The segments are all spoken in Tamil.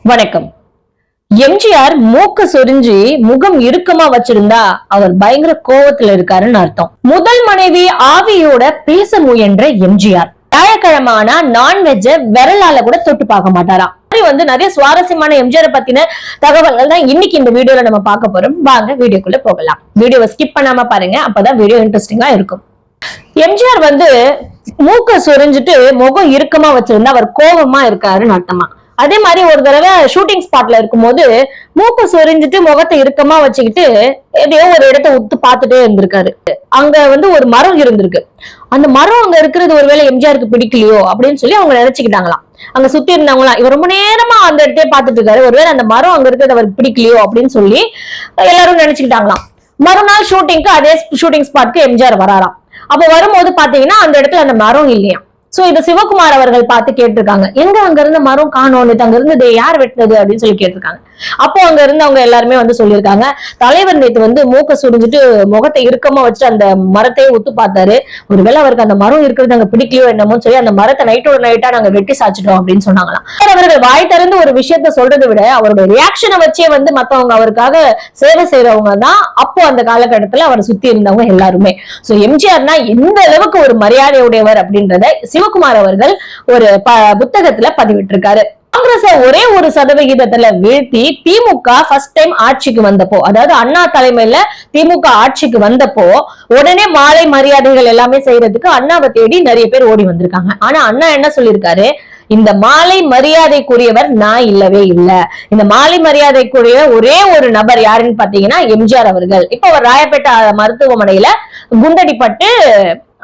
வணக்கம். எம்ஜிஆர் மூக்க சொரிஞ்சு முகம் இறுக்கமா வச்சிருந்தா அவர் பயங்கர கோவத்துல இருக்காருன்னு அர்த்தம். முதல் மனைவி ஆவியோட பேச முயன்ற எம்ஜிஆர் வியாழக்கிழமான நான்வெஜ்ஜ விரலால கூட தொட்டு பார்க்க மாட்டாராம். நிறைய சுவாரஸ்யமான எம்ஜிஆர் பத்தின தகவல்கள் தான் இன்னைக்கு இந்த வீடியோல நம்ம பார்க்க போறோம். வாங்க வீடியோக்குள்ள போகலாம். வீடியோவை ஸ்கிப் பண்ணாம பாருங்க, அப்பதான் வீடியோ இன்ட்ரெஸ்டிங்கா இருக்கும். எம்ஜிஆர் மூக்க சொரிஞ்சிட்டு முகம் இறுக்கமா வச்சிருந்தா அவர் கோபமா இருக்காருன்னு அர்த்தமா. அதே மாதிரி ஒரு தடவை ஷூட்டிங் ஸ்பாட்ல இருக்கும்போது மூக்க சொரிஞ்சிட்டு முகத்தை இறுக்கமா வச்சுக்கிட்டு எதையோ ஒரு இடத்த உத்து பார்த்துட்டே இருந்திருக்காரு. அங்க ஒரு மரம் இருந்திருக்கு. அந்த மரம் அங்க இருக்கிறது ஒருவேளை எம்ஜிஆருக்கு பிடிக்கலையோ அப்படின்னு சொல்லி அவங்க நினைச்சுக்கிட்டாங்களாம். அங்க சுத்தி இருந்தவங்களாம் இவர் ரொம்ப நேரமா அந்த இடத்தையே பார்த்துட்டு இருக்காரு, ஒருவேளை அந்த மரம் அங்க இருக்கிறது அவருக்கு பிடிக்கலையோ அப்படின்னு சொல்லி எல்லாரும் நினைச்சுக்கிட்டாங்களாம். மறுநாள் ஷூட்டிங்க்கு அதே ஷூட்டிங் ஸ்பாட்க்கு எம்ஜிஆர் வராராம். அப்ப வரும்போது பாத்தீங்கன்னா அந்த இடத்துல அந்த மரம் இல்லையா. சோ இத சிவகுமார் அவர்கள் பார்த்து கேட்டிருக்காங்க, எங்க அங்க இருந்த மரம் காணோம், அங்க இருந்தது யார் வெட்டினது அப்படின்னு சொல்லி கேட்டிருக்காங்க. அப்போ அங்க இருந்து அவங்க எல்லாருமே சொல்லியிருக்காங்க, தலைவர் நேத்து மூக்க சுடிஞ்சிட்டு முகத்தை இறுக்கமா வச்சுட்டு அந்த மரத்தையே உத்து பார்த்தாரு, ஒருவேளை அவருக்கு அந்த மரம் இருக்கிறது அங்க பிடிக்கலையோ என்னமோ சொல்லி அந்த மரத்தை நைட்டோட நைட்டா நாங்க வெட்டி சாச்சிட்டோம் அப்படின்னு சொன்னாங்களாம். அவர்கள் வாய் திறந்து ஒரு விஷயத்த சொல்றதை விட அவருடைய ரியாக்ஷனை வச்சே மத்தவங்க அவருக்காக சேவை செய்யறவங்க தான் அப்போ அந்த காலகட்டத்துல அவரை சுத்தி இருந்தவங்க எல்லாருமே. சோ எம்ஜிஆர்னா எந்த அளவுக்கு ஒரு மரியாதையுடையவர் அப்படின்றத சிவகுமார் அவர்கள் ஒரு புத்தகத்துல பதிவிட்டிருக்காரு. காங்கிரஸ் ஒரே 1% வீழ்த்தி திமுக ஃபர்ஸ்ட் டைம் ஆட்சிக்கு வந்தப்போ, அதாவது அண்ணா தலைமையில திமுக ஆட்சிக்கு வந்தப்போ உடனே மாலை மரியாதைகள் எல்லாமே செய்யறதுக்கு அண்ணாவை தேடி நிறைய பேர் ஓடி வந்திருக்காங்க. ஆனா அண்ணா என்ன சொல்லியிருக்காரு, இந்த மாலை மரியாதைக்குரியவர் நான் இல்லவே இல்ல. இந்த மாலை மரியாதைக்குரிய ஒரே ஒரு நபர் யாருன்னு பாத்தீங்கன்னா எம்ஜிஆர் அவர்கள். இப்ப அவர் ராயப்பேட்டை மருத்துவமனையில குண்டடிப்பட்டு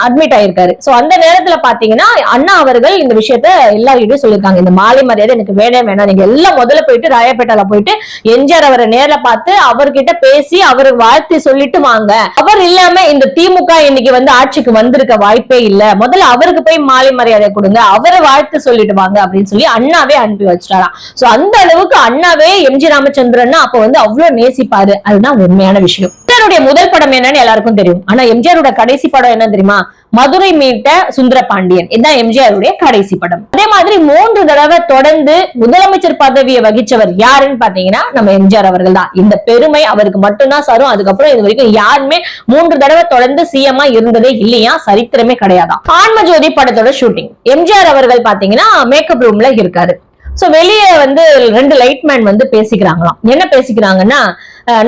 அட்மிட் ஆயிருக்காரு. சோ அந்த நேரத்துல பாத்தீங்கன்னா அண்ணா அவர்கள் இந்த விஷயத்த எல்லார்கிட்டயும் சொல்லியிருக்காங்க, இந்த மாலை மரியாதை எனக்கு வேணாம், நீங்க எல்லாம் முதல்ல போயிட்டு ராயப்பேட்டால போயிட்டு எம்ஜிஆர் அவரை நேர்ல பார்த்து அவர்கிட்ட பேசி அவருக்கு வாழ்த்து சொல்லிட்டு வாங்க. அவர் இல்லாம இந்த திமுக இன்னைக்கு ஆட்சிக்கு வந்திருக்க வாய்ப்பே இல்ல, முதல்ல அவருக்கு போய் மாலை மரியாதை கொடுங்க, அவரை வாழ்த்து சொல்லிட்டு வாங்க அப்படின்னு சொல்லி அண்ணாவே அனுப்பி வச்சிட்டாராம். சோ அந்த அளவுக்கு அண்ணாவே எம்ஜி ராமச்சந்திரன் அப்ப அவ்வளவு நேசிப்பாரு. அதுதான் உண்மையான விஷயம். எம்ஜிஆருடைய முதல் படம் என்னன்னு எல்லாருக்கும் தெரியும். ஆனா எம்ஜிஆரோட கடைசி படம் என்ன தெரியுமா? மதுரை மீட்ட சுந்தர பாண்டியன். இதுதான் எம்ஜிஆருடைய கடைசி படம். அதே மாதிரி 3 தடவை தொடர்ந்து முதலமைச்சர் பதவியை வகிச்சவர் யாருன்னு பாத்தீங்கன்னா நம்ம எம்ஜிஆர் அவர்கள் தான். இந்த பெருமை அவருக்கு மட்டும்தான் சாரும். அதுக்கப்புறம் இது வரைக்கும் யாருமே 3 தடவை தொடர்ந்து சிஎம்மா இருந்ததே இல்லையா, சரித்திரமே கிடையாதான். ஆன்மஜோதி படத்தோட ஷூட்டிங் எம்ஜிஆர் அவர்கள் பாத்தீங்கன்னா மேக்கப் ரூம்ல இருக்காரு. சோ வெளியே 2 லைட்மேன் பேசிக்கிறாங்களாம். என்ன பேசிக்கிறாங்கன்னா,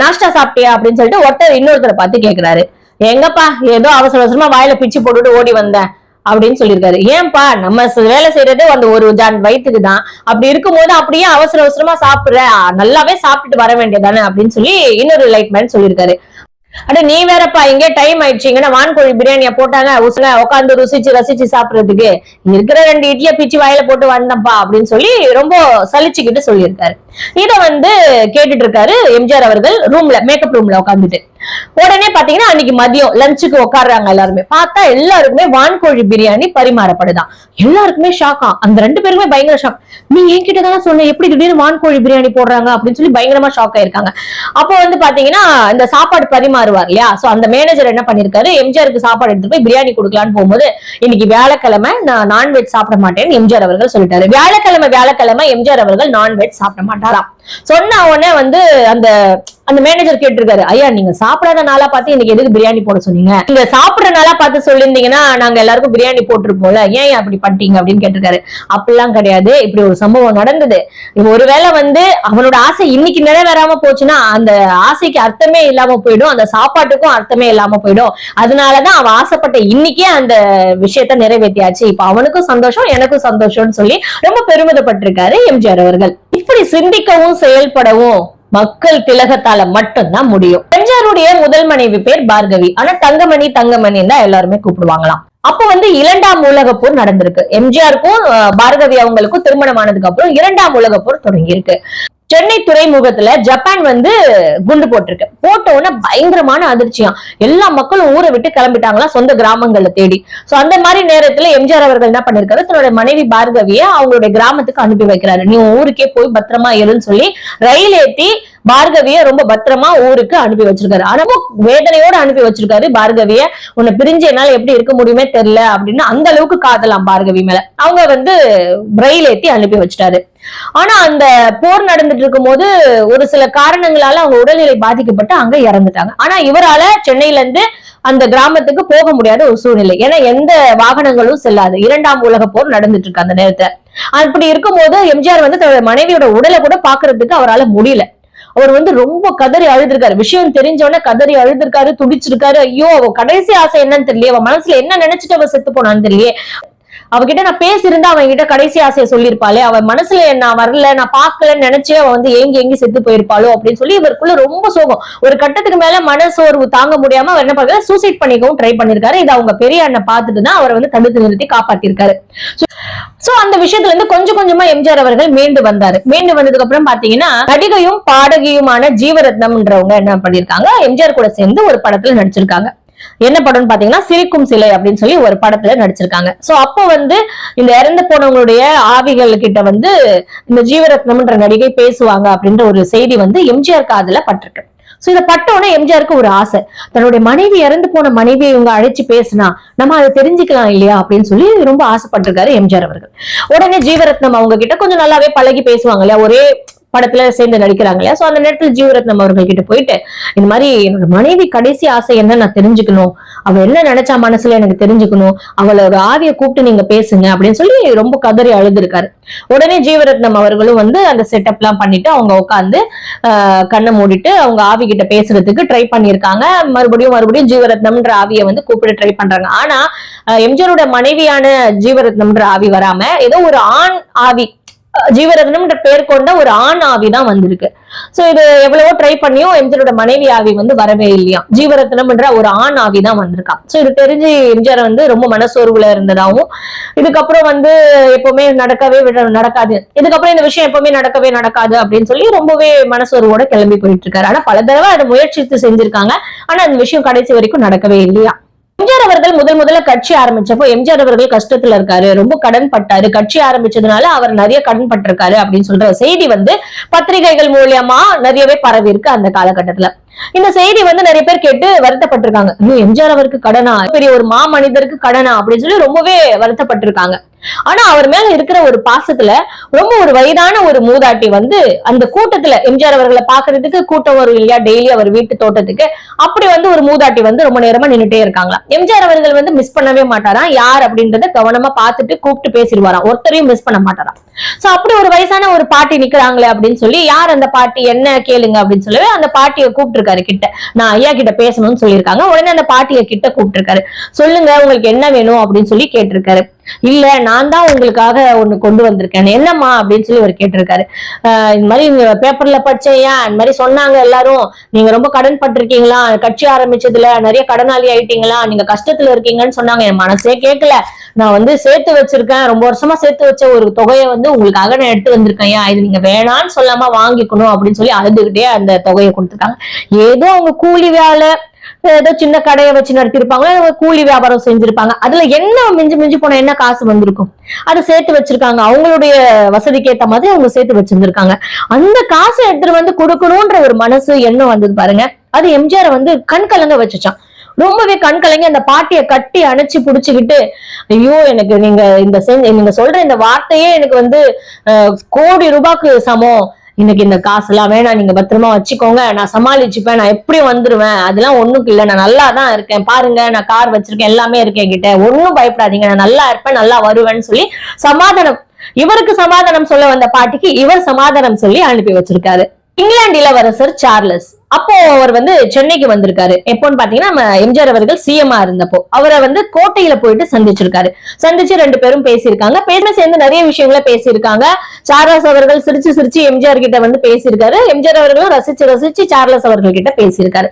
நாஷ்டா சாப்பிட்டியா அப்படின்னு சொல்லிட்டு ஒருத்தர் இன்னொருத்தரை பார்த்து கேக்குறாரு, எங்கப்பா ஏதோ அவசர அவசரமா வாயில பிச்சு போட்டுட்டு ஓடி வந்தேன் அப்படின்னு சொல்லியிருக்காரு. ஏன்பா, நம்ம வேலை செய்யறதே ஒரு ஜான் வயிற்றுக்கு தான், அப்படி இருக்கும்போது அப்படியே அவசர அவசரமா சாப்பிடுற, நல்லாவே சாப்பிட்டுட்டு வர வேண்டியதானே அப்படின்னு சொல்லி இன்னொரு லைட்மேன் சொல்லியிருக்காரு. அட நீ வேறப்பா, இங்கே டைம் ஆயிடுச்சுங்கன்னா வான்கோழி பிரியாணியா போட்டாங்க, உட்காந்து ருசிச்சு ரசிச்சு சாப்பிடுறதுக்கு இருக்கிற 2 இட்லியை பிச்சு வாயில போட்டு வந்தப்பா அப்படின்னு சொல்லி ரொம்ப சலிச்சுக்கிட்டு சொல்லியிருக்காரு. இத கேட்டுட்டு இருக்காரு எம்ஜிஆர் அவர்கள் ரூம்ல, மேக்கப் ரூம்ல உட்காந்துட்டு. உடனே பாத்தீங்கன்னா அன்னைக்கு மதியம் லஞ்சுக்கு உட்காடுறாங்க எல்லாருமே. பார்த்தா எல்லாருக்குமே வான்கோழி பிரியாணி பரிமாறப்படுதான். எல்லாருக்குமே ஷாக்கா. அந்த 2 பேருமே பயங்கர ஷாக். நீ என்கிட்ட தானே சொன்ன, எப்படி திடீர்னு வான்கோழி பிரியாணி போடுறாங்க அப்படின்னு சொல்லி பயங்கரமா ஷாக் ஆயிருக்காங்க. அப்போ பாத்தீங்கன்னா இந்த சாப்பாடு பரிமாறுவார் இல்லையா, சோ அந்த மேனேஜர் என்ன பண்ணிருக்காரு, எம்ஜிஆருக்கு சாப்பாடு எடுத்து போய் பிரியாணி கொடுக்கலான்னு போகும்போது, இன்னைக்கு வியாழக்கிழமை நான் நான்வெஜ் சாப்பிட மாட்டேன்னு எம்ஜிஆர் அவர்கள் சொல்லிட்டாரு. வியாழக்கிழமை எம்ஜிஆர் அவர்கள் நான்வெஜ் சாப்பிட மாட்டாராம். சொன்ன உடனே அந்த மேனேஜர் கேட்டிருக்காரு, ஐயா நீங்க சாப்பிடாத நாளா பார்த்து இன்னைக்கு எதுக்கு பிரியாணி போட சொன்னீங்க, நீங்க சாப்பிடுற நாளா பார்த்து சொல்லியிருந்தீங்கன்னா நாங்க எல்லாருக்கும் பிரியாணி போட்டுருப்போம்ல, ஏன் அப்படி பண்ணிட்டீங்க அப்படின்னு கேட்டிருக்காரு. அப்படிலாம் கிடையாது, இப்படி ஒரு சம்பவம் நடந்தது. ஒருவேளை அவனோட ஆசை இன்னைக்கு நிறைவேறாம போச்சுன்னா அந்த ஆசைக்கு அர்த்தமே இல்லாம போயிடும், அந்த சாப்பாட்டுக்கும் அர்த்தமே இல்லாம போயிடும். அதனாலதான் அவன் ஆசைப்பட்ட இன்னைக்கே அந்த விஷயத்த நிறைவேற்றியாச்சு, இப்ப அவனுக்கும் சந்தோஷம் எனக்கும் சந்தோஷம்னு சொல்லி ரொம்ப பெருமிதப்பட்டிருக்காரு எம்ஜிஆர் அவர்கள். இப்படி சிந்திக்கவும் செயல்படவும் மக்கள் திலகத்தால மட்டும்தான் முடியும். எம்ஜிஆருடைய முதல் மனைவி பேர் பார்கவி. ஆனா தங்கமணி தான் எல்லாருமே கூப்பிடுவாங்களாம். அப்ப 2ஆம் உலகப் போர் நடந்திருக்கு. எம்ஜிஆருக்கும் பார்கவி அவங்களுக்கும் திருமணமானதுக்கு அப்புறம் 2ஆம் உலகப் போர் தொடங்கி இருக்கு. சென்னை துறைமுகத்துல ஜப்பான் குண்டு போட்டிருக்கு. போட்ட உடனே பயங்கரமான அதிர்ச்சியா எல்லா மக்களும் ஊரை விட்டு கிளம்பிட்டாங்களா சொந்த கிராமங்களை தேடி. சோ அந்த மாதிரி நேரத்துல எம்ஜிஆர் அவர்கள் என்ன பண்ணிருக்காரு, தன்னோட மனைவி பார்கவிய அவங்களுடைய கிராமத்துக்கு அனுப்பி வைக்கிறாரு. நீ ஊருக்கே போய் பத்திரமா இருன்னு சொல்லி ரயில் ஏத்தி பார்கவிய ரொம்ப பத்திரமா ஊருக்கு அனுப்பி வச்சிருக்காரு. ஆனா வேதனையோட அனுப்பி வச்சிருக்காரு பார்கவிய. உன்னை பிரிஞ்சு என்னால எப்படி இருக்க முடியுமே தெரியல அப்படின்னு அந்த அளவுக்கு காதலாம் பார்கவி மேல. அவங்க வந்து பிரெயில் ஏத்தி அனுப்பி வச்சிட்டாரு. ஆனா அந்த போர் நடந்துட்டு இருக்கும் போது ஒரு சில காரணங்களால அவங்க உடல்நிலை பாதிக்கப்பட்டு அங்க இறந்துட்டாங்க. ஆனா இவரால சென்னையில இருந்து அந்த கிராமத்துக்கு போக முடியாத ஒரு சூழ்நிலை. ஏன்னா எந்த வாகனங்களும் செல்லாது. 2ஆம் உலக போர் நடந்துட்டு இருக்கு அந்த நேரத்துல. அப்படி இருக்கும்போது எம்ஜிஆர் வந்து தன்னோட மனைவியோட உடலை கூட பாக்குறதுக்கு அவரால் முடியல. அவர் வந்து ரொம்ப கதறி அழுதுருக்காரு. விஷயம் தெரிஞ்சவொடனே கதறி அழுதுருக்காரு, துடிச்சிருக்காரு. ஐயோ, அவ கடைசி ஆசை என்னன்னு தெரியல, அவ மனசுல என்ன நினைச்சிட்டு அவ செத்து போனான்னு தெரியல. அவகிட்ட நான் பேசியிருந்தா அவன் கிட்ட கடைசி ஆசையை சொல்லியிருப்பாளே, அவன் மனசுல நான் வரல, நான் பாக்கலன்னு நினைச்சே அவன் வந்து ஏங்கி செத்து போயிருப்பாளோ அப்படின்னு சொல்லி இவருக்குள்ள ரொம்ப சோகம். ஒரு கட்டத்துக்கு மேல மனசோர்வு தாங்க முடியாம அவர் என்ன பண்றாரு, சூசைட் பண்ணிக்கவும் ட்ரை பண்ணிருக்காரு. இது அவங்க பெரிய அண்ணன் பார்த்துட்டு தான் அவரை வந்து தடுத்து நிறுத்தி காப்பாத்திருக்காரு. சோ அந்த விஷயத்துல இருந்து கொஞ்சம் கொஞ்சமா எம்ஜிஆர் அவர்கள் மீண்டு வந்தாரு. மீண்டு வந்ததுக்கு அப்புறம் பாத்தீங்கன்னா நடிகையும் பாடகியுமான ஜீவரத்னம்ன்றவங்க என்ன பண்ணிருக்காங்க, எம்ஜிஆர் கூட சேர்ந்து ஒரு படத்துல நடிச்சிருக்காங்க. என்ன படம்னு பாத்தீங்கன்னா சிரிக்கும் சிலை அப்படின்னு சொல்லி ஒரு படத்துல நடிச்சிருக்காங்க. சோ அப்போ வந்து இந்த இறந்து போனவங்களுடைய ஆவிகள் கிட்ட வந்து இந்த ஜீவரத்னம்ன்ற நடிகை பேசுவாங்க அப்படின்ற ஒரு செய்தி வந்து எம்ஜிஆர் காதுல பட்டிருக்கு. சோ இதை பட்டோட எம்ஜிஆருக்கு ஒரு ஆசை, தன்னுடைய மனைவி இறந்து போன மனைவியை இவங்க அழைச்சு பேசினா நம்ம அதை தெரிஞ்சுக்கலாம் இல்லையா அப்படின்னு சொல்லி ரொம்ப ஆசைப்பட்டிருக்காரு எம்ஜிஆர் அவர்கள். உடனே ஜீவரத்னம் அவங்க கிட்ட கொஞ்சம் நல்லாவே பழகி பேசுவாங்க இல்லையா, ஒரே படத்துல சேர்ந்து நடிக்கிறாங்க இல்லையா. சோ அந்த நேரத்துல ஜீவரத்னம் அவர்கள் கிட்ட போயிட்டு இந்த மாதிரி என்னோட மனைவி கடைசி ஆசை என்ன நான் தெரிஞ்சுக்கணும், அவ என்ன நினைச்சா மனசுல எனக்கு தெரிஞ்சுக்கணும், அவளோட ஆவியை கூப்பிட்டு நீங்க பேசுங்க அப்படின்னு சொல்லி ரொம்ப கதறி அழுதுருக்காரு. உடனே ஜீவரத்னம் அவர்களும் வந்து அந்த செட்டப் எல்லாம் பண்ணிட்டு அவங்க உட்காந்து கண்ணை மூடிட்டு அவங்க ஆவி கிட்ட பேசுறதுக்கு ட்ரை பண்ணிருக்காங்க. மறுபடியும் ஜீவரத்னம்ன்ற ஆவியை வந்து கூப்பிட்டு ட்ரை பண்றாங்க. ஆனா எம்ஜிஆரோட மனைவியான ஜீவரத்னம்ன்ற ஆவி வராம ஏதோ ஒரு ஆண் ஆவி, ஜீவரத்னம்ன்ற பேர் கொண்ட ஒரு ஆண் ஆவிதான் வந்திருக்கு. சோ இது எவ்வளவோ ட்ரை பண்ணியும் எம்ஜிஆரோட மனைவி ஆவி வந்து வரவே இல்லையா, ஜீவரத்னம்ன்ற ஒரு ஆண் ஆவிதான் வந்திருக்கான். சோ இது தெரிஞ்சு எம்ஜிஆர் வந்து ரொம்ப மனசோர்வுல இருந்ததாகவும், இதுக்கப்புறம் வந்து எப்பவுமே நடக்காது, இதுக்கப்புறம் இந்த விஷயம் எப்பவுமே நடக்காது அப்படின்னு சொல்லி ரொம்பவே மனசோர்வோட கிளம்பி போயிட்டு இருக்காரு. ஆனா பல தடவை அதை முயற்சித்து செஞ்சிருக்காங்க. ஆனா அந்த விஷயம் கடைசி வரைக்கும் நடக்கவே இல்லையா. எம்ஜிஆர் அவர்கள் முதல்ல கட்சி ஆரம்பிச்சப்போ எம்ஜிஆர் அவர்கள் கஷ்டத்துல இருக்காரு, ரொம்ப கடன் பட்டாரு. கட்சி ஆரம்பிச்சதுனால அவர் நிறைய கடன் பட்டிருக்காரு அப்படின்னு சொல்ற செய்தி வந்து பத்திரிகைகள் மூலியமா நிறையவே பரவி இருக்கு அந்த காலகட்டத்துல. இந்த செய்தி வந்து நிறைய பேர் கேட்டு வருத்தப்பட்டிருக்காங்க. இன்னும் எம்ஜிஆர் அவருக்கு கடனா, பெரிய ஒரு மனிதருக்கு கடனா அப்படின்னு சொல்லி ரொம்பவே வருத்தப்பட்டிருக்காங்க. ஆனா அவர் மேல இருக்கிற ஒரு பாசத்துல ரொம்ப ஒரு வயதான ஒரு மூதாட்டி வந்து அந்த கூட்டத்துல எம்ஜிஆர் அவர்களை பாக்குறதுக்கு கூட்டம் வரும் இல்லையா டெய்லி அவர் வீட்டு தோட்டத்துக்கு, அப்படி வந்து ஒரு மூதாட்டி வந்து ரொம்ப நேரமா நின்னுட்டே இருக்காங்களா. எம்ஜிஆர் அவர்கள் வந்து மிஸ் பண்ணவே மாட்டாராம், யார் அப்படின்றத கவனமா பார்த்துட்டு கூப்பிட்டு பேசிடுவாராம், ஒருத்தரையும் மிஸ் பண்ண மாட்டாராம். சோ அப்படி ஒரு வயசான ஒரு பாட்டி நிக்கிறாங்களே அப்படின்னு சொல்லி, யார் அந்த பாட்டி என்ன கேளுங்க அப்படின்னு சொல்லி அந்த பாட்டியை கூப்பிட்டு இருக்காரு கிட்ட. நான் ஐயா கிட்ட பேசணும்னு சொல்லியிருக்காங்க. உடனே அந்த பாட்டியை கிட்ட கூப்பிட்டு இருக்காரு. சொல்லுங்க உங்களுக்கு என்ன வேணும் அப்படின்னு சொல்லி கேட்டிருக்காரு. இல்ல நான் தான் உங்களுக்காக ஒண்ணு கொண்டு வந்திருக்கேன், என்னம்மா அப்படின்னு சொல்லி அவர் கேட்டிருக்காரு. இந்த மாதிரி பேப்பர்ல படிச்சேயா, இந்த மாதிரி சொன்னாங்க எல்லாரும், நீங்க ரொம்ப கடன் பட்டிருக்கீங்களா, கட்சி ஆரம்பிச்சதுல நிறைய கடனாளி ஆயிட்டீங்களா, நீங்க கஷ்டத்துல இருக்கீங்கன்னு சொன்னாங்க. என் மனசே கேட்கல, நான் வந்து சேர்த்து வச்சிருக்கேன், ரொம்ப வருஷமா சேர்த்து வச்ச ஒரு தொகையை வந்து உங்களுக்காக நான் எடுத்து வந்திருக்கேன், இது நீங்க வேணான்னு சொல்லாம வாங்கிக்கணும் அப்படின்னு சொல்லி அழுதுகிட்டே அந்த தொகையை கொடுத்துருக்காங்க. ஏதோ அவங்க கூலி வேலை, ஏதோ சின்ன கடையை வச்சு நடத்திருப்பாங்க, கூலி வியாபாரம் செஞ்சிருப்பாங்க, அதுல என்ன மிஞ்சி போன என்ன காசு வந்திருக்கும், அதை சேர்த்து வச்சிருக்காங்க. அவங்களுடைய வசதிக்கு ஏத்த மாதிரி அவங்க சேர்த்து வச்சிருந்திருக்காங்க. அந்த காசை எடுத்துட்டு வந்து கொடுக்கணும்ன்ற ஒரு மனசு எண்ணம் வந்தது பாருங்க, அது எம்ஜிஆர் வந்து கண் கலங்க வச்சுச்சான். ரொம்பவே கண் கலங்கி அந்த பாட்டியை கட்டி அணைச்சு புடிச்சுக்கிட்டு, ஐயோ எனக்கு நீங்க சொல்ற இந்த வார்த்தையே எனக்கு வந்து கோடி ரூபாய்க்கு சமம், இன்னைக்கு இந்த காசு எல்லாம் வேணாம், நீங்க பத்திரமா வச்சுக்கோங்க, நான் சமாளிச்சுப்பேன், நான் எப்படி வந்துருவேன், அதெல்லாம் ஒண்ணுக்கு இல்ல, நான் நல்லா தான் இருக்கேன், பாருங்க நான் கார் வச்சிருக்கேன், எல்லாமே இருக்கேன் கிட்ட, ஒன்னும் பயப்படாதீங்க, நான் நல்லா இருப்பேன், நல்லா வருவேன்னு சொல்லி சமாதானம், இவருக்கு சமாதானம் சொல்ல வந்த பாட்டிக்கு இவர் சமாதானம் சொல்லி அனுப்பி வச்சிருக்காரு. இங்கிலாந்து இளவரசர் சார்லஸ் அப்போ அவர் வந்து சென்னைக்கு வந்திருக்காரு. எப்போன்னு பாத்தீங்கன்னா நம்ம எம்ஜிஆர் அவர்கள் சிஎம்ஆ இருந்தப்போ அவரை வந்து கோட்டையில போயிட்டு சந்திச்சிருக்காரு. சந்திச்சு 2 பேரும் பேசியிருக்காங்க. சேர்ந்து நிறைய விஷயங்களை பேசியிருக்காங்க. சார்லஸ் அவர்கள் சிரிச்சு எம்ஜிஆர் கிட்ட வந்து பேசியிருக்காரு. எம்ஜிஆர் அவர்களும் ரசிச்சு சார்லஸ் அவர்கள் கிட்ட பேசியிருக்காரு.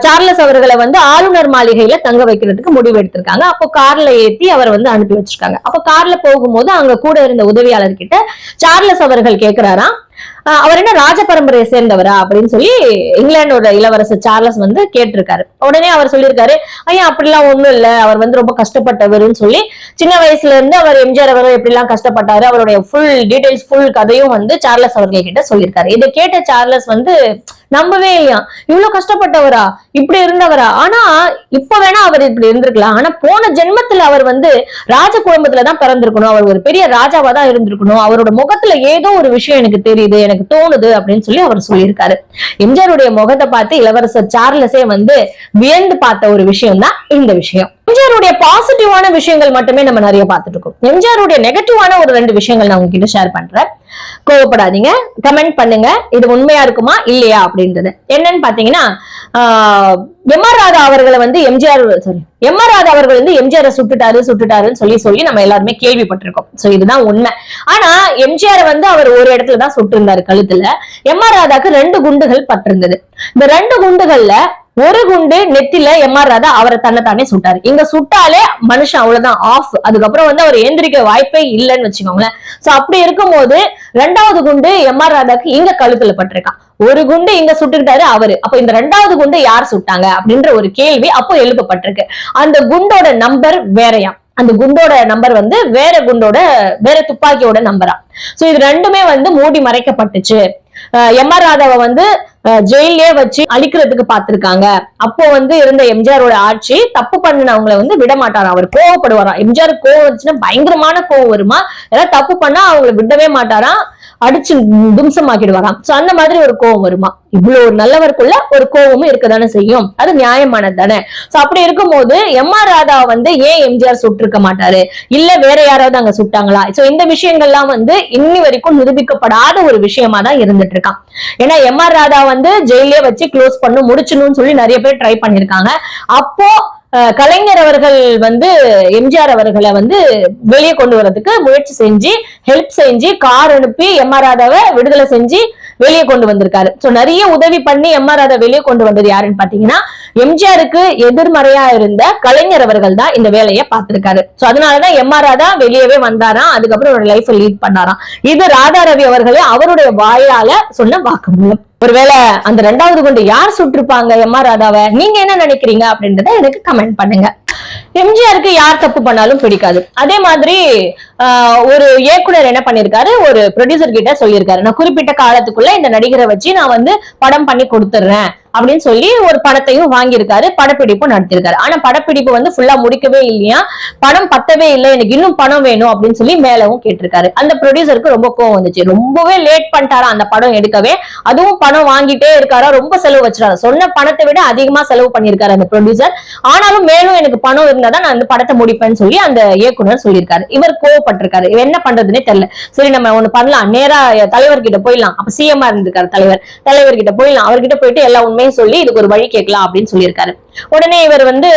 சார்லஸ் அவர்களை வந்து ஆளுநர் மாளிகையில தங்க வைக்கிறதுக்கு முடிவு எடுத்திருக்காங்க. அப்போ கார்ல ஏத்தி அவர் வந்து அனுப்பி வச்சிருக்காங்க. அப்போ கார்ல போகும்போது அங்க கூட இருந்த உதவியாளர் கிட்ட சார்லஸ் அவர்கள் கேட்கிறாராம், அவர் என்ன ராஜ பரம்பரையை சேர்ந்தவரா அப்படின்னு சொல்லி இங்கிலாந்தோட இளவரசர் சார்லஸ் வந்து கேட்டிருக்காரு. உடனே அவர் சொல்லியிருக்காரு, ஐயா அப்படிலாம் ஒண்ணும் இல்ல, அவர் வந்து ரொம்ப கஷ்டப்பட்டவர்னு சொல்லி சின்ன வயசுல இருந்து அவர் எம்ஜிஆர் அவர்கள் எப்படி எல்லாம் கஷ்டப்பட்டாரு, அவருடைய ஃபுல் டீடைல்ஸ் ஃபுல் கதையும் வந்து சார்லஸ் அவர்கள் கிட்ட சொல்லியிருக்காரு. இதை கேட்ட சார்லஸ் வந்து நம்பவே இல்லையா, இவ்வளவு கஷ்டப்பட்டவரா, இப்படி இருந்தவரா, ஆனா இப்ப வேணா அவர் இப்படி இருந்திருக்கலாம், ஆனா போன ஜென்மத்துல அவர் வந்து ராஜ குடும்பத்துலதான் பிறந்திருக்கணும், அவர் ஒரு பெரிய ராஜாவா தான் இருந்திருக்கணும், அவரோட முகத்துல ஏதோ ஒரு விஷயம் எனக்கு தெரியுது, எனக்கு தோணுது அப்படின்னு சொல்லி அவர் சொல்லியிருக்காரு. எம்ஜிஆருடைய முகத்தை பார்த்து இளவரசர் சார்லஸே வந்து வியந்து பார்த்த ஒரு விஷயம் தான் இந்த விஷயம். எம்ஜிஆருடைய பாசிட்டிவான விஷயங்கள் மட்டுமே நம்ம நிறைய பார்த்துட்டு இருக்கோம். எம்ஜிஆருடைய நெகட்டிவான ஒரு 2 விஷயங்கள் நான் உங்ககிட்ட ஷேர் பண்றேன். கோவப்படாதீங்க, கமெண்ட் பண்ணுங்க, இது உண்மையா இருக்குமா இல்லையா அப்படின்றது. என்னன்னு பாத்தீங்கன்னா, எம் ஆர் ராதா அவர்களை வந்து எம்ஜிஆர் அவர்கள் வந்து எம்ஜிஆர் சுட்டுட்டாருன்னு சொல்லி நம்ம எல்லாருமே கேள்விப்பட்டிருக்கோம். சோ இதுதான் உண்மை. ஆனா எம்ஜிஆர் வந்து அவர் ஒரு இடத்துலதான் சுட்டு இருந்தாரு கழுத்துல. எம் ஆர் ராதாக்கு 2 குண்டுகள் பட்டிருந்தது. இந்த 2 குண்டுகள்ல ஒரு குண்டு நெத்தில எம் ஆர் ராதா அவரை தன்னைத்தானே சுட்டாரு. இங்க சுட்டாலே மனுஷன் அவ்வளவுதான் ஆஃப். அதுக்கப்புறம் வந்து அவர் எந்திரிக்க வாய்ப்பே இல்லைன்னு வச்சுக்கோங்களேன். சோ அப்படி இருக்கும்போது 2வது குண்டு எம் ஆர் ராதாக்கு இங்க கழுத்துல பட்டிருக்கான். ஒரு குண்டு இங்க சுட்டுக்கிட்டாரு அவரு. அப்ப இந்த 2வது குண்டு யார் சுட்டாங்க அப்படின்ற ஒரு கேள்வி அப்போ எழுப்பப்பட்டிருக்கு. அந்த குண்டோட நம்பர் வேறையா, அந்த குண்டோட நம்பர் வந்து வேற துப்பாக்கியோட நம்பரா. சோ இது 2மே வந்து மூடி மறைக்கப்பட்டுச்சு. எம் ஆர் ராதாவை வந்து ஜெயிலே வச்சு அழிக்கிறதுக்கு பாத்துருக்காங்க. அப்போ வந்து இருந்த எம்ஜிஆரோட ஆட்சி தப்பு பண்ணினவங்களை வந்து விட மாட்டாராம், அவர் கோவப்படுவாராம். எம்ஜிஆர் கோவம் வந்துச்சுன்னா பயங்கரமான கோவம் வருமா, ஏதாவது தப்பு பண்ணா அவங்களை விடவே மாட்டாராம், அடிச்சு தும்சமாக்கிடுவாராம். சோ அந்த மாதிரி ஒரு கோவம் வருமா. இவ்வளவு ஒரு நல்லவருக்குள்ள ஒரு கோவமும் இருக்கதானே செய்யும், அது நியாயமானது தானே. சோ அப்படி இருக்கும்போது எம் ஆர் ராதா வந்து ஏன் எம்ஜிஆர் சுட்டிருக்க மாட்டாரு, இல்ல வேற யாராவது அங்க சுட்டாங்களா? சோ இந்த விஷயங்கள்லாம் வந்து இன்னி வரைக்கும் நிரூபிக்கப்படாத ஒரு விஷயமா தான் இருந்துட்டு இருக்கான். ஏன்னா எம் ஆர் ராதா வந்து ஜெயிலே வச்சு க்ளோஸ் பண்ண முடிச்சணும்னு சொல்லி நிறைய பேர் ட்ரை பண்ணிருக்காங்க. அப்போ கலைஞர் அவர்கள் வந்து எம்ஜிஆர் அவர்களை வந்து வெளியே கொண்டு வரதுக்கு முயற்சி செஞ்சு ஹெல்ப் செஞ்சு கார் அனுப்பி எம் ஆர் ராதாவை விடுதலை செஞ்சு வெளியே கொண்டு வந்திருக்காரு. சோ நிறைய உதவி பண்ணி எம் ஆர் ராதா வெளியே கொண்டு வந்தது யாருன்னு பாத்தீங்கன்னா, எம்ஜிஆருக்கு எதிர்மறையா இருந்த கலைஞர் அவர்கள் தான் இந்த வேலையை பார்த்திருக்காரு. சோ அதனாலதான் எம் ஆர் ராதா வெளியவே வந்தாராம், அதுக்கப்புறம் ஒரு லைஃப் லீட் பண்ணாராம். இது ராதா ரவி அவர்களே அவருடைய வாயால சொன்ன வாக்குமூலம். ஒருவேளை அந்த 2வது குண்டு யார் சுட்டிருப்பாங்க எம் ஆர் ராதாவை, நீங்க என்ன நினைக்கிறீங்க அப்படின்றத எனக்கு கமெண்ட் பண்ணுங்க. எம்ஜிஆருக்கு யார் தப்பு பண்ணாலும் பிடிக்காது. அதே மாதிரி ஒரு இயக்குனர் என்ன பண்ணிருக்காரு, ஒரு ப்ரொடியூசர் கிட்ட சொல்லியிருக்காரு, நான் குறிப்பிட்ட காலத்துக்குள்ள இந்த நடிகரை வச்சு நான் வந்து படம் பண்ணி கொடுத்துறேன் அப்படின்னு சொல்லி ஒரு படத்தையும் வாங்கியிருக்காரு, படப்பிடிப்பும் நடத்திருக்காரு. ஆனா படப்பிடிப்பு வந்து ஃபுல்லா முடிக்கவே இல்லையா, படம் பத்தவே இல்லை, எனக்கு இன்னும் பணம் வேணும் அப்படின்னு சொல்லி மேலவும் கேட்டிருக்காரு. அந்த ப்ரொடியூசருக்கு ரொம்ப கோவம் வந்துச்சு, ரொம்பவே லேட் பண்ணிட்டாரா அந்த படம் எடுக்கவே, அதுவும் பணம் வாங்கிட்டே இருக்காரா, ரொம்ப செலவு வச்சிருக்காரு, சொன்ன பணத்தை விட அதிகமா செலவு பண்ணிருக்காரு அந்த ப்ரொடியூசர். ஆனாலும் மேலும் எனக்கு பணம் இருந்தாதான் நான் அந்த படத்தை முடிப்பேன்னு சொல்லி அந்த இயக்குனர் சொல்லியிருக்காரு. இவர் கோவப்பட்டிருக்காரு, இவர் என்ன பண்றதுன்னே தெரியல. சரி நம்ம ஒண்ணு பண்ணலாம், நேரா தலைவர்கிட்ட போயிடலாம், அப்ப சிஎம்ஆ இருந்திருக்காரு தலைவர்கிட்ட போயிடலாம், அவர்கிட்ட போயிட்டு எல்லா உண்மையும் சொல்லி இதுக்கு ஒரு வழி கேட்கலாம் அப்படின்னு சொல்லியிருக்காரு. உடனே இவர் வந்து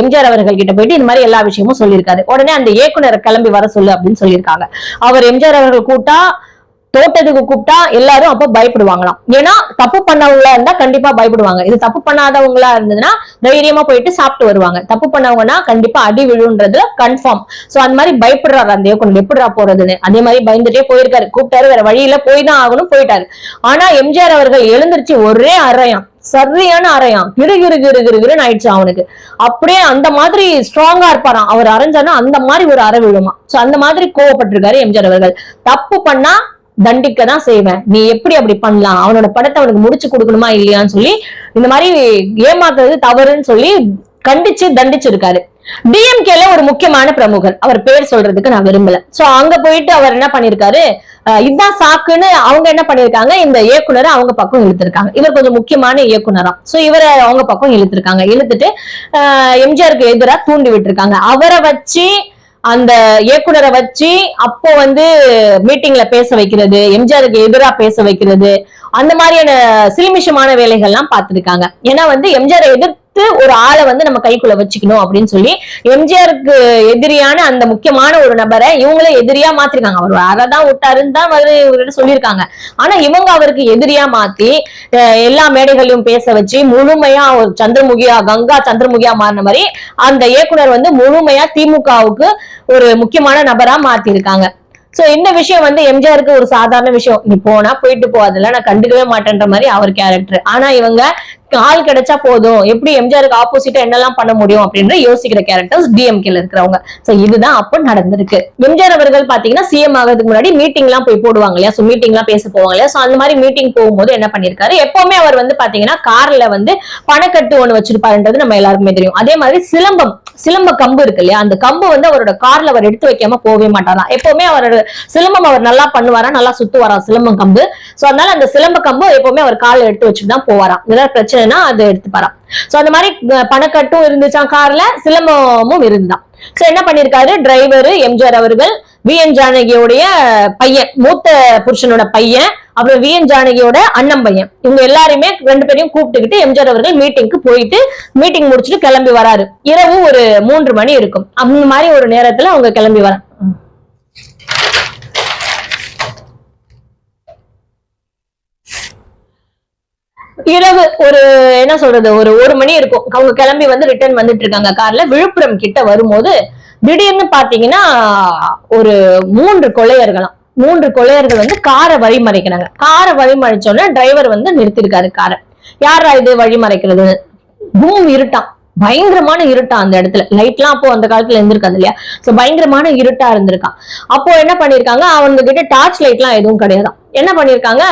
எம்ஜிஆர் அவர்கள் கிட்ட போயிட்டு இந்த மாதிரி எல்லா விஷயமும் சொல்லியிருக்காரு. உடனே அந்த இயக்குனரை கிளம்பி வர சொல்லு அப்படின்னு சொல்லியிருக்காங்க. அவர் எம்ஜிஆர் அவர்கள் தோட்டத்துக்கு கூப்பிட்டா எல்லாரும் அப்ப பயப்படுவாங்களாம். ஏன்னா தப்பு பண்ணவங்களா இருந்தா கண்டிப்பா பயப்படுவாங்க. இது தப்பு பண்ணாதவங்களா இருந்ததுன்னா தைரியமா போயிட்டு சாப்பிட்டு வருவாங்க. தப்பு பண்ணவங்கன்னா கண்டிப்பா அடி விழுன்றது கன்ஃபார்ம். சோ அந்த மாதிரி பயப்படுறாரு அந்த இயக்குனர், எப்படிடா போறதுன்னு. அதே மாதிரி பயந்துட்டே போயிருக்காரு, கூப்பிட்டாரு, வேற வழியில போய் தான் ஆகணும், போயிட்டாரு. ஆனா எம்ஜிஆர் அவர்கள் எழுந்திருச்சு ஒரே அறையாம், சரியான அறையாம், கிருகிருன்னு ஆயிடுச்சு அவனுக்கு. அப்படியே அந்த மாதிரி ஸ்ட்ராங்கா இருப்பாராம், அவர் அரைஞ்சானா அந்த மாதிரி ஒரு அறை விழுமா. சோ அந்த மாதிரி கோவப்பட்டிருக்காரு எம்ஜிஆர் அவர்கள். தப்பு பண்ணா தண்டிக்க தான் செய்வேன், நீ எப்படி அப்படி பண்ணலாம், அவனோட படத்தை அவனுக்கு முடிச்சு கொடுக்கணுமா இல்லையான்னு சொல்லி இந்த மாதிரி ஏமாத்துறது தவறுன்னு சொல்லி கண்டிச்சு தண்டிச்சிருக்காரு. டிஎம்கேல ஒரு முக்கியமான பிரமுகர், அவர் பேர் சொல்றதுக்கு நான் விரும்பல. சோ அங்க போயிட்டு அவர் என்ன பண்ணிருக்காரு, இதுதான் சாக்குன்னு அவங்க என்ன பண்ணிருக்காங்க, இந்த இயக்குனரை அவங்க பக்கம் இழுத்திருக்காங்க. இவர் கொஞ்சம் முக்கியமான இயக்குனரா, சோ இவரை அவங்க பக்கம் இழுத்திருக்காங்க. இழுத்துட்டு எம்ஜிஆருக்கு எதிராக தூண்டி விட்டுருக்காங்க. அவரை வச்சு அந்த இயக்குனரை வச்சு அப்போ வந்து மீட்டிங்ல பேச வைக்கிறது, எம்ஜிஆருக்கு எதிராக பேச வைக்கிறது, அந்த மாதிரியான சிலிமிஷமான வேலைகள்லாம் பார்த்திருக்காங்க. ஏன்னா வந்து எம்ஜிஆரை எதிர்த்து ஒரு ஆளை வந்து நம்ம கைக்குள்ள வச்சுக்கணும் அப்படின்னு சொல்லி எம்ஜிஆருக்கு எதிரியான அந்த முக்கியமான ஒரு நபரை இவங்களே எதிரியா மாத்திருக்காங்க. அவர் அறதான் விட்டாருன்னு தான் இவர்கிட்ட சொல்லியிருக்காங்க. ஆனா இவங்க அவருக்கு எதிரியா மாத்தி எல்லா மேடைகளையும் பேச வச்சு முழுமையா ஒரு கங்கா சந்திரமுகியா மாறின மாதிரி அந்த இயக்குனர் வந்து முழுமையா திமுகவுக்கு ஒரு முக்கியமான நபரா மாத்திருக்காங்க. சோ இந்த விஷயம் வந்து எம்ஜிஆருக்கு ஒரு சாதாரண விஷயம், நீ போனா போயிட்டு போ, அதெல்லாம் நான் கண்டுக்கவே மாட்டேன்ற மாதிரி அவர் கேரக்டர். ஆனா இவங்க ஆள் கிடைச்சா போதும், எப்படி எம்ஜிஆருக்கு ஆப்போசிட்டா என்னெல்லாம் பண்ண முடியும் அப்படின்னு யோசிக்கிற கேரக்டர்ஸ் டிஎம்கேல இருக்கிறவங்க. சோ இதுதான் அப்ப நடந்திருக்கு. எம்ஜிஆர் அவர்கள் பாத்தீங்கன்னா சிஎம் ஆகிறதுக்கு முன்னாடி மீட்டிங் எல்லாம் போய் போடுவாங்க இல்லையா, சோ மீட்டிங் எல்லாம் பேச போவாங்க இல்லையா, சோ அந்த மாதிரி மீட்டிங் போகும்போது என்ன பண்ணிருக்காரு, எப்பவுமே அவர் வந்து பாத்தீங்கன்னா கார்ல வந்து பணக்கட்டு ஒண்ணு வச்சிருப்பாருன்றது நம்ம எல்லாருக்குமே தெரியும். அதே மாதிரி சிலம்ப கம்பு இருக்கு இல்லையா, அந்த கம்பு வந்து அவரோட கார்ல அவர் எடுத்து வைக்காம போகவே மாட்டாராம். எப்பவுமே அவரோட சிலம்பம் அவர் நல்லா பண்ணுவாரா, நல்லா சுத்துவாரா சிலம்பம் கம்பு. சோ அதனால அந்த சிலம்ப கம்பு எப்பவுமே அவர் கார்ல எடுத்து வச்சுட்டு தான் போவாராம். ஏதாவது பிரச்சனைனா அதை எடுத்துப்பாராம். சோ அந்த மாதிரி பணக்கட்டும் இருந்துச்சான் கார்ல, சிலம்பமும் இருந்தான். சோ என்ன பண்ணிருக்காரு, டிரைவர் எம்ஜிஆர் அவர்கள், வி.என். ஜானகியோடைய பையன், மூத்த புருஷனோட பையன், அப்புறம் வி.என். ஜானகியோட அண்ணன் பையன், இவங்க எல்லாருமே 2 பேரையும் கூப்பிட்டுக்கிட்டு எம்ஜிஆர் அவர்கள் மீட்டிங்க்கு போயிட்டு மீட்டிங் முடிச்சுட்டு கிளம்பி வராரு. இரவு ஒரு 3 மணி இருக்கும். அந்த மாதிரி ஒரு நேரத்துல அவங்க கிளம்பி வர இரவு ஒரு என்ன சொல்றது, ஒரு 1 மணி இருக்கும். அவங்க கிளம்பி வந்து ரிட்டர்ன் வந்துட்டு இருக்காங்க கார்ல. விழுப்புரம் கிட்ட வரும்போது திடீர்னு பாத்தீங்கன்னா ஒரு 3 கொள்ளையர்கள் வந்து காரை வழிமறைக்கிறாங்க. காரை வழிமறைச்சோன்னா டிரைவர் வந்து நிறுத்திருக்காரு காரை. யாரா இது வழிமறைக்கிறது? பூம் இருட்டான், பயங்கரமான இருட்டா அந்த இடத்துல. லைட் எல்லாம் அப்போ அந்த காலத்துல இருந்திருக்காது இல்லையா, சோ பயங்கரமான இருட்டா இருந்திருக்கான். அப்போ என்ன பண்ணிருக்காங்க, அவங்க கிட்ட டார்ச் லைட் எல்லாம் எதுவும் கிடையாதான். என்ன பண்ணிருக்காங்க,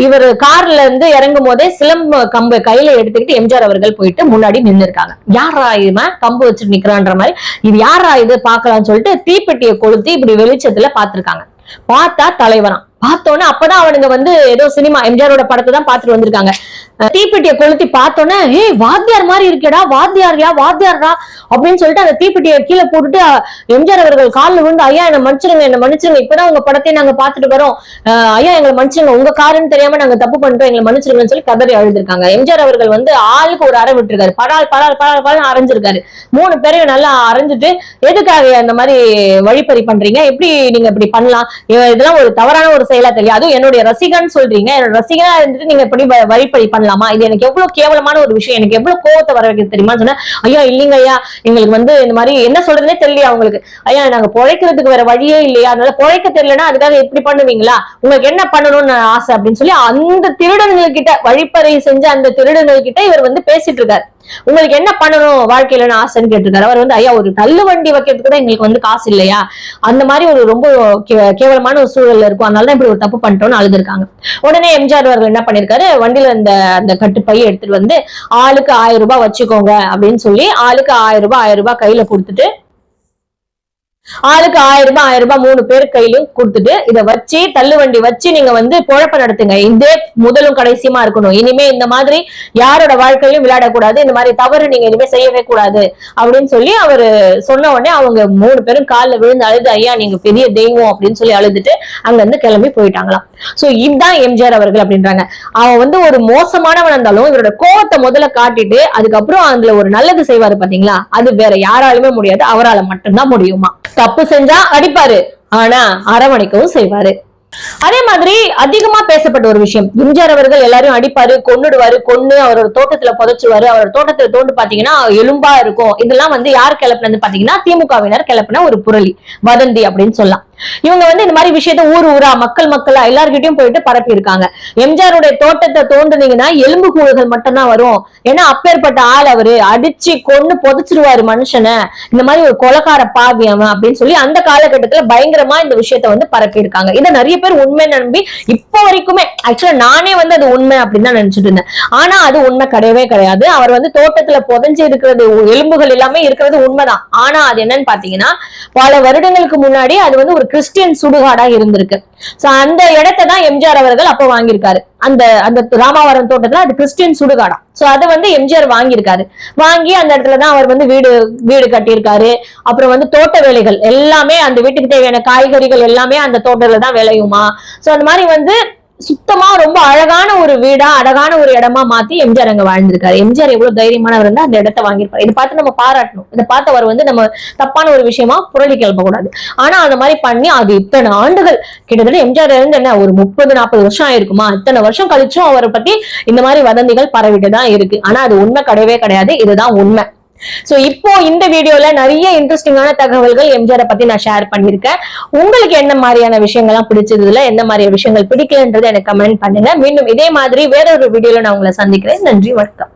இவர் கார்ல இருந்து இறங்கும் போதே சிலம்ப கம்பு கையில எடுத்துக்கிட்டு எம்ஜிஆர் அவர்கள் போயிட்டு முன்னாடி நின்று இருக்காங்க. யாரா இவன் கம்பு வச்சுட்டு நிக்கிறான்ற மாதிரி, இது யாரா இது பாக்கலாம்னு சொல்லிட்டு தீப்பெட்டியை கொளுத்தி இப்படி வெளிச்சத்துல பாத்துருக்காங்க. பார்த்தா தலைவரான். பார்த்தோன்னே அப்பதான் அவனுங்க வந்து ஏதோ சினிமா எம்ஜிஆரோட படத்தை தான் பாத்துட்டு வந்திருக்காங்க. தீப்பெட்டியை கொளுத்தி பார்த்தோன்னே, ஏய் வாத்தியார் மாதிரி இருக்கேடா, வாத்தியார்டா அப்படின்னு சொல்லிட்டு அந்த தீப்பெட்டியை கீழே போட்டுட்டு எம்ஜிஆர் அவர்கள் காலில் விழுந்து, ஐயா என்ன மன்னிச்சிருங்க, இப்பதான் உங்க படத்தையும் நாங்க பாத்துட்டு வரோம், ஐயா எங்களை மன்னிச்சிருங்க, உங்க காருன்னு தெரியாம நாங்க தப்பு பண்ணிட்டோம், எங்களை மன்னிச்சிருங்கன்னு சொல்லி கதறி அழுதுருக்காங்க. எம்ஜிஆர் அவர்கள் வந்து ஆளுக்கு ஒரு அறை விட்டுருக்காரு. படால் அரைஞ்சிருக்காரு. 3 பேரையும் நல்லா அரைஞ்சிட்டு, எதுக்காக அந்த மாதிரி வழிப்பறி பண்றீங்க, எப்படி நீங்க இப்படி பண்ணலாம், இதெல்லாம் ஒரு தவறான ஒரு செயலா தெரியும், அதுவும் என்னுடைய ரசிகன்னு சொல்றீங்க, என்னோட ரசிகனா இருந்துட்டு நீங்க எப்படி வழிப்பறி பண்ணலாமா, இது எனக்கு எவ்வளவு கேவலமான ஒரு விஷயம், எனக்கு எவ்வளவு கோவத்தை வர வைக்கிறது தெரியுமா சொன்னா, ஐயா இல்லைங்க ஐயா, எங்களுக்கு வந்து இந்த மாதிரி என்ன சொல்றதுனே தெரியலையா அவங்களுக்கு, ஐயா நாங்க பொழைக்கிறதுக்கு வேற வழியே இல்லையா, அதனால பொழைக்க தெரியலன்னா அதுக்காக எப்படி பண்ணுவீங்களா, உங்களுக்கு என்ன பண்ணணும்னு ஆசை அப்படின்னு சொல்லி அந்த திருடர்கள் கிட்ட, வழிப்பறை செஞ்ச அந்த திருடர்கள் கிட்ட இவர் வந்து பேசிட்டு இருக்காரு. உங்களுக்கு என்ன பண்ணணும் வாழ்க்கையில ஆசைன்னு கேட்டிருக்காரு. அவர் வந்து, ஐயா ஒரு தள்ளு வண்டி வைக்கிறதுக்கு கூட எங்களுக்கு வந்து காசு இல்லையா, அந்த மாதிரி ஒரு ரொம்ப கேவலமான ஒரு சூழல்ல இருக்கும், அதனாலதான் இப்படி ஒரு தப்பு பண்ணிட்டோம்னு அழுதுருக்காங்க. உடனே எம்ஜிஆர் அவர்கள் என்ன பண்ணிருக்காரு, வண்டியில அந்த கட்டுப்பையை எடுத்துட்டு வந்து, ஆளுக்கு 1000 ரூபாய் வச்சுக்கோங்க அப்படின்னு சொல்லி ஆளுக்கு 1000 ரூபாய் கையில கொடுத்துட்டு, ஆளுக்கு 1000 ரூபாய் 3 பேர் கையிலும் கொடுத்துட்டு, இதை வச்சு தள்ளுவண்டி வச்சு நீங்க வந்து பொழப்ப நடத்துங்க, இதே முதலும் கடைசியுமா இருக்கணும், இனிமே இந்த மாதிரி யாரோட வாழ்க்கையிலும் விளையாடக்கூடாது, இந்த மாதிரி தவறு நீங்க இனிமே செய்யவே கூடாது அப்படின்னு சொல்லி அவரு சொன்ன உடனே அவங்க 3 பேரும் காலில் விழுந்து அழுது, ஐயா நீங்க பெரிய தெய்வம் அப்படின்னு சொல்லி அழுதுட்டு அங்க இருந்து கிளம்பி போயிட்டாங்களாம். சோ இதுதான் எம்ஜிஆர் அவர்கள் அப்படின்றாங்க. அவன் வந்து ஒரு மோசமானவன் இருந்தாலும் இவரோட கோவத்தை முதல்ல காட்டிட்டு அதுக்கப்புறம் அதுல ஒரு நல்லது செய்வாரு பாத்தீங்களா, அது வேற யாராலுமே முடியாது, அவரால் மட்டும்தான் முடியுமா. தப்பு செஞ்சா அடிப்பாரு, ஆனா அரவணைக்கவும் செய்வாரு. அதே மாதிரி அதிகமா பேசப்பட்ட ஒரு விஷயம், எம்ஜிஆர் அவர்கள் எல்லாரையும் அடிப்பாரு, கொன்னுடுவாரு, கொன்னு அவரோட தோட்டத்துல புதைச்சுவாரு, அவரோட தோட்டத்துல தோண்டு பாத்தீங்கன்னா எலும்பா இருக்கும். இதெல்லாம் வந்து யார் கிளப்பினது பாத்தீங்கன்னா திமுகவினர் கிளப்பின ஒரு புரளி, வதந்தி அப்படின்னு சொல்லலாம். இவங்க வந்து இந்த மாதிரி விஷயத்த ஊரா மக்களா எல்லார்கிட்டயும் போயிட்டு பரப்பி இருக்காங்க. எம்ஜிஆருடைய தோட்டத்தை தோண்டுனீங்கன்னா எலும்பு கூடுகள் மட்டும்தான் வரும், ஏன்னா அப்பேற்பட்ட ஆள் அவரு, அடிச்சு கொன்னு புதைச்சிருவாரு மனுஷனை, இந்த மாதிரி ஒரு கொலகார பாவியம் அப்படின்னு சொல்லி அந்த காலகட்டத்துல பயங்கரமா இந்த விஷயத்த வந்து பரப்பி இருக்காங்க. இதை நிறைய பேர் உண்மை நம்பி இப்ப வரைக்குமே, ஆக்சுவலா நானே வந்து அது உண்மை அப்படின்னு தான் நினைச்சிட்டு இருந்தேன், ஆனா அது உண்மை கிடையவே கிடையாது. அவர் வந்து தோட்டத்துல புதைஞ்சு இருக்கிறது, எலும்புகள் எல்லாமே இருக்கிறது உண்மைதான். ஆனா அது என்னன்னு பாத்தீங்கன்னா பல வருடங்களுக்கு முன்னாடி அது வந்து ஒரு கிறிஸ்டியன் சுடுகாடா இருந்திருக்கு. சோ அந்த இடத்தை தான் எம்ஜிஆர் அவர்கள் அப்ப வாங்கியிருக்காரு. அந்த ராமாவரம் தோட்டத்துல அது கிறிஸ்டியன் சுடுகாடா. சோ அதை வந்து எம்ஜிஆர் வாங்கியிருக்காரு. வாங்கி அந்த இடத்துலதான் அவர் வந்து வீடு கட்டியிருக்காரு. அப்புறம் வந்து தோட்ட வேலைகள் எல்லாமே, அந்த வீட்டுக்கு தேவையான காய்கறிகள் எல்லாமே அந்த தோட்டத்துல தான் விளையுமா. சோ அந்த மாதிரி வந்து சுத்தமா ரொம்ப அழகான ஒரு வீடா, அழகான ஒரு இடமா மாத்தி எம்ஜிஆர் அங்க வாழ்ந்திருக்காரு. எம்ஜிஆர் எவ்வளவு தைரியமானவர் இருந்தா அந்த இடத்தை வாங்கியிருப்பாரு. இதை பார்த்து நம்ம பாராட்டணும். இதை பார்த்து அவர் வந்து நம்ம தப்பான ஒரு விஷயமா புரளி கிளப்பக்கூடாது. ஆனா அந்த மாதிரி பண்ணி அது இத்தனை ஆண்டுகள், கிட்டத்தட்ட எம்ஜிஆர் இருந்து என்ன ஒரு 30-40 வருஷம் ஆயிருக்குமா, இத்தனை வருஷம் கழிச்சும் அவரை பத்தி இந்த மாதிரி வதந்திகள் பரவிட்டுதான் இருக்கு. ஆனா அது உண்மை கிடையவே கிடையாது, இதுதான் உண்மை. சோ இப்போ இந்த வீடியோல நிறைய இன்ட்ரெஸ்டிங்கான தகவல்கள் எம்ஜிஆரை பத்தி நான் ஷேர் பண்ணிருக்கேன். உங்களுக்கு என்ன மாதிரியான விஷயங்கள்லாம் பிடிச்சதுல, எந்த மாதிரியான விஷயங்கள் பிடிக்கலன்றது எனக்கு கமெண்ட் பண்ணுங்க. மீண்டும் இதே மாதிரி வேற ஒரு வீடியோல நான் உங்களை சந்திக்கிறேன். நன்றி, வணக்கம்.